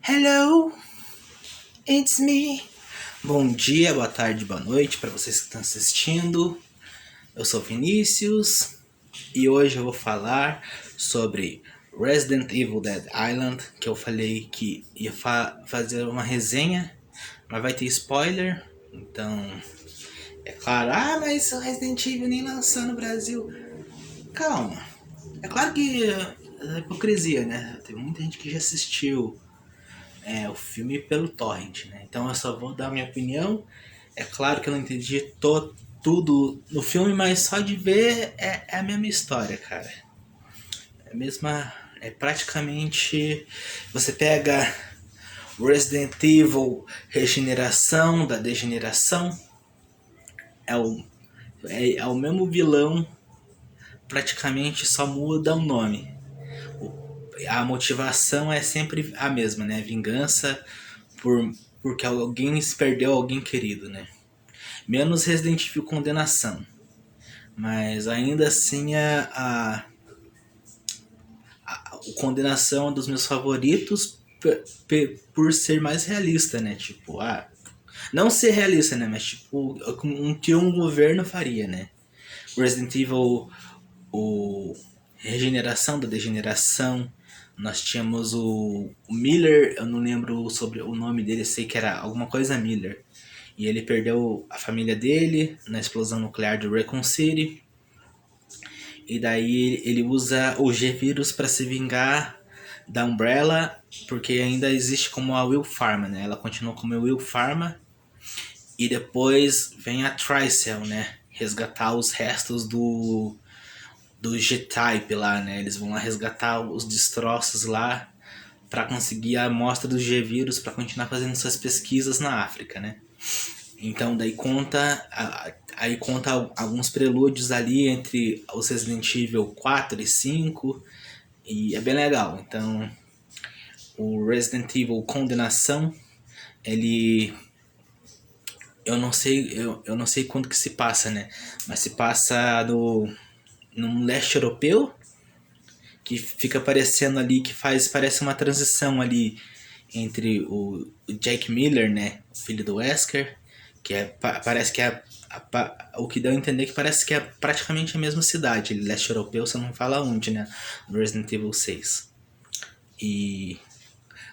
Hello, it's me. Bom dia, boa tarde, boa noite para vocês que estão assistindo. Eu sou Vinícius e hoje eu vou falar sobre Resident Evil Dead Island, que eu falei que ia fazer uma resenha, mas vai ter spoiler, então é claro, mas o Resident Evil nem lançou no Brasil. Calma, é claro que é hipocrisia, né? Tem muita gente que já assistiu o filme pelo torrent, né? Então eu só vou dar minha opinião. É claro que eu não entendi tudo no filme, mas só de ver é a mesma história, cara. É a mesma. É praticamente. Você pega Resident Evil Regeneração da Degeneração. É o mesmo vilão, praticamente só muda o nome. A motivação é sempre a mesma, né? Vingança porque alguém perdeu alguém querido, né? Menos Resident Evil Condenação. Mas ainda assim o Condenação é um dos meus favoritos por ser mais realista, né? Tipo, não ser realista, né? Mas tipo, que um governo faria, né? Resident Evil, o Regeneração da Degeneração. Nós tínhamos o Miller, eu não lembro sobre o nome dele, sei que era alguma coisa Miller. E ele perdeu a família dele na explosão nuclear de Raccoon City. E daí ele usa o G-Vírus para se vingar da Umbrella, porque ainda existe como a Will Pharma, né? Ela continua como a Will Pharma. E depois vem a Tricell, né? Resgatar os restos do G-Type lá, né? Eles vão lá resgatar os destroços lá para conseguir a amostra do G-Vírus para continuar fazendo suas pesquisas na África, né? Então daí conta alguns prelúdios ali entre os Resident Evil 4 e 5 e é bem legal. Então o Resident Evil Condenação, ele eu não sei quando que se passa, né? Mas se passa num leste europeu, que fica aparecendo ali, parece uma transição ali entre o Jack Miller, né, o filho do Wesker, parece que o que deu a entender que parece que é praticamente a mesma cidade, leste europeu, você não fala onde, né, no Resident Evil 6. E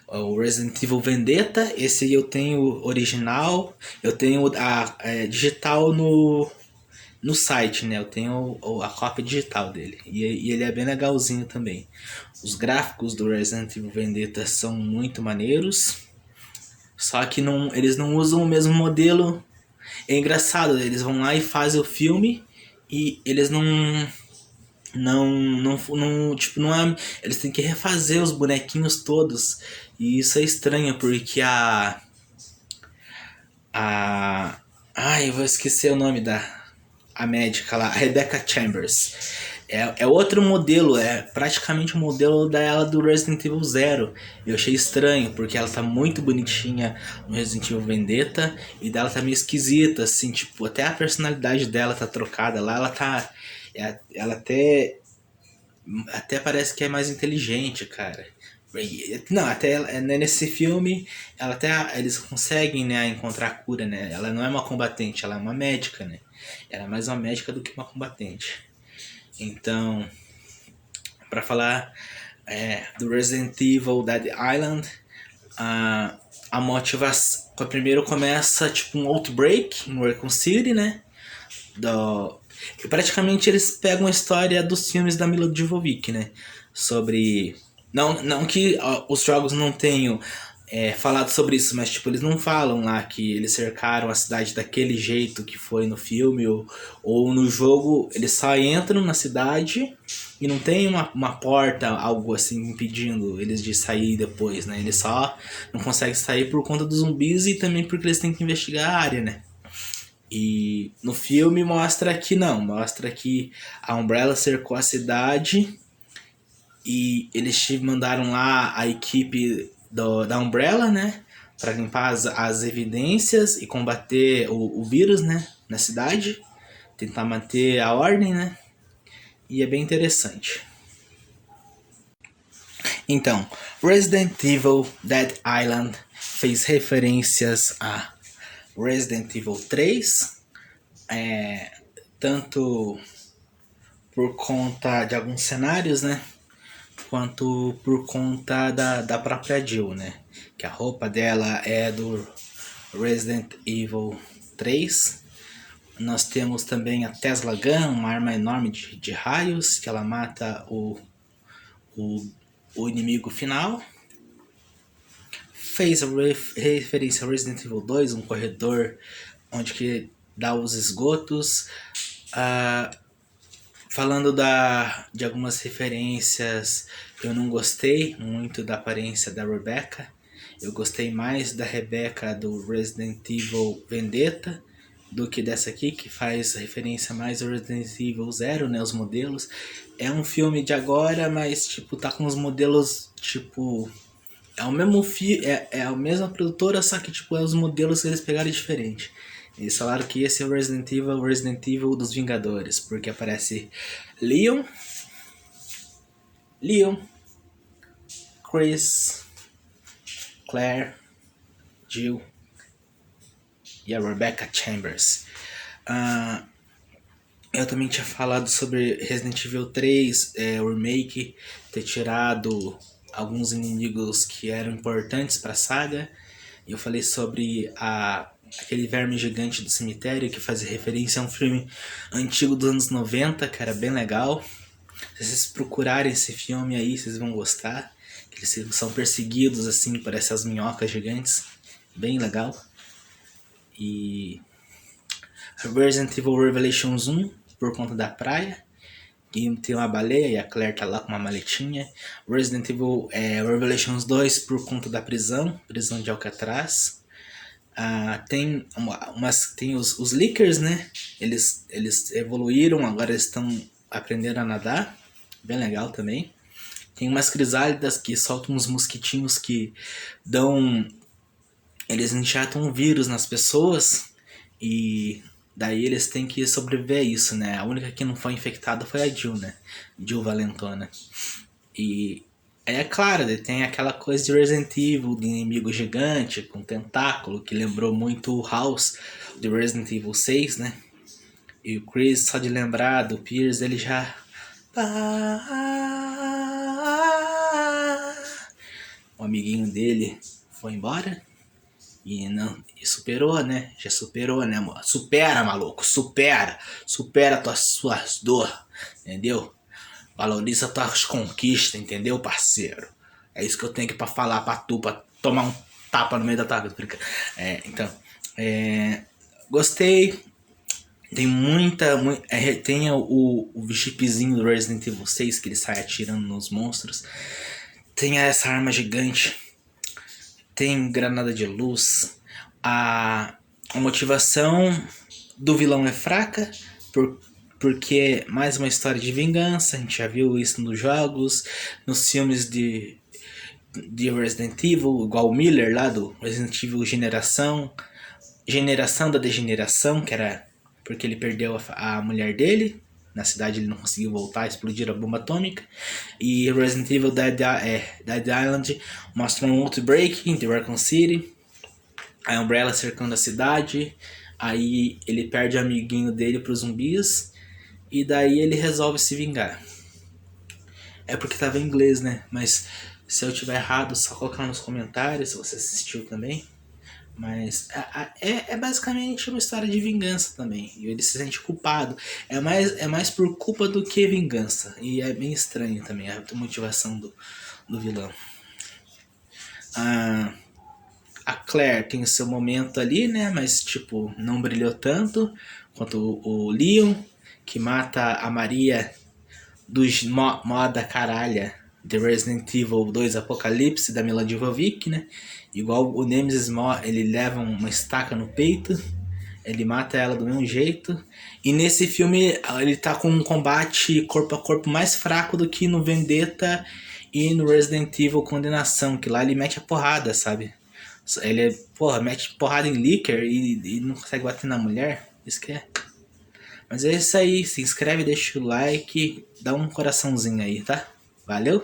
o Resident Evil Vendetta, esse eu tenho original, eu tenho a digital no site, né? Eu tenho a cópia digital dele. E ele é bem legalzinho também. Os gráficos do Resident Evil Vendetta são muito maneiros. Só que eles não usam o mesmo modelo. É engraçado, eles vão lá e fazem o filme e eles tipo, não é, eles têm que refazer os bonequinhos todos. E isso é estranho porque eu vou esquecer o nome a médica lá, a Rebecca Chambers. É outro modelo, é praticamente o modelo dela do Resident Evil Zero. Eu achei estranho, porque ela tá muito bonitinha no Resident Evil Vendetta, e dela tá meio esquisita, assim, tipo, até a personalidade dela tá trocada lá, ela tá. Ela até parece que é mais inteligente, cara. Não, até nesse filme, eles conseguem, né, encontrar a cura, né? Ela não é uma combatente, ela é uma médica, né? Ela é mais uma médica do que uma combatente. Então, para falar do Resident Evil Dead Island, a motivação. Primeiro começa tipo um outbreak em Raccoon City, né? E praticamente eles pegam a história dos filmes da Mila Jovovich, né? Sobre. Não que os jogos não tenham falado sobre isso, mas tipo, eles não falam lá que eles cercaram a cidade daquele jeito que foi no filme, ou no jogo eles só entram na cidade e não tem uma porta, algo assim, impedindo eles de sair depois, né? Eles só não conseguem sair por conta dos zumbis e também porque eles têm que investigar a área, né? E no filme mostra que a Umbrella cercou a cidade e eles te mandaram lá a equipe da Umbrella, né? Para limpar as evidências e combater o vírus, né? Na cidade. Tentar manter a ordem, né? E é bem interessante. Então, Resident Evil Dead Island fez referências a Resident Evil 3, tanto por conta de alguns cenários, né? Quanto por conta da própria Jill, né? Que a roupa dela é do Resident Evil 3. Nós temos também a Tesla Gun, uma arma enorme de raios, que ela mata o inimigo final. Fez a referência a Resident Evil 2, um corredor onde que dá os esgotos. Falando de algumas referências, eu não gostei muito da aparência da Rebecca. Eu gostei mais da Rebecca do Resident Evil Vendetta do que dessa aqui, que faz referência mais ao Resident Evil 0, né, os modelos. É um filme de agora, mas tipo, tá com os modelos, tipo, é o mesmo é a mesma produtora, só que tipo, é os modelos que eles pegaram diferente. Eles falaram que esse é o Resident Evil dos Vingadores, porque aparece Leon, Chris, Claire, Jill e a Rebecca Chambers. Eu também tinha falado sobre Resident Evil 3, o remake, ter tirado alguns inimigos que eram importantes para a saga. Eu falei sobre aquele verme gigante do cemitério, que fazia referência a um filme antigo dos anos 90, que era bem legal. Se vocês procurarem esse filme aí, vocês vão gostar. Eles são perseguidos assim por essas minhocas gigantes. Bem legal. E Resident Evil Revelations 1, por conta da praia. E tem uma baleia e a Claire tá lá com uma maletinha. Resident Evil Revelations 2 por conta da prisão de Alcatraz. Tem os Lickers, né? Eles evoluíram, agora eles estão aprendendo a nadar. Bem legal também. Tem umas crisálidas que soltam uns mosquitinhos que dão... Eles enxertam um vírus nas pessoas e daí eles têm que sobreviver a isso, né? A única que não foi infectada foi a Jill, né? Jill Valentona. E é claro, tem aquela coisa de Resident Evil, de inimigo gigante com tentáculo, que lembrou muito o House de Resident Evil 6, né? E o Chris, só de lembrar do Pierce, ele já... O amiguinho dele foi embora e superou, né? Já superou, né, amor? Supera, maluco, supera suas dores, entendeu? Valoriza tuas conquistas, entendeu, parceiro? É isso que eu tenho aqui pra falar pra tu, pra tomar um tapa no meio da tua vida. Gostei. Tem tem o chipzinho do Resident Evil 6 que ele sai atirando nos monstros. Tem essa arma gigante. Tem granada de luz. A motivação do vilão é fraca, porque mais uma história de vingança. A gente já viu isso nos jogos, nos filmes de Resident Evil, igual o Miller lá do Resident Evil Geração da Degeneração, que era porque ele perdeu a mulher dele. Na cidade ele não conseguiu voltar, explodiram a bomba atômica. E Resident Evil Dead Island mostra um outbreak em The Raccoon City. A Umbrella cercando a cidade. Aí ele perde o amiguinho dele para os zumbis. E daí ele resolve se vingar. É porque tava em inglês, né? Mas se eu tiver errado, só colocar nos comentários se você assistiu também. Mas é basicamente uma história de vingança também. E ele se sente culpado. É mais por culpa do que vingança. E é bem estranho também a motivação do vilão. A Claire tem seu momento ali, né? Mas tipo, não brilhou tanto quanto o Leon, que mata a Maria dos moda caralha de Resident Evil 2 Apocalipse da Mila Jovovich, né? Igual o Nemesis, ele leva uma estaca no peito, ele mata ela do mesmo jeito. E nesse filme ele tá com um combate corpo a corpo mais fraco do que no Vendetta e no Resident Evil Condenação, que lá ele mete a porrada, sabe? Ele mete porrada em Licker e não consegue bater na mulher. Isso que é. Mas é isso aí, se inscreve, deixa o like, dá um coraçãozinho aí, tá? Valeu?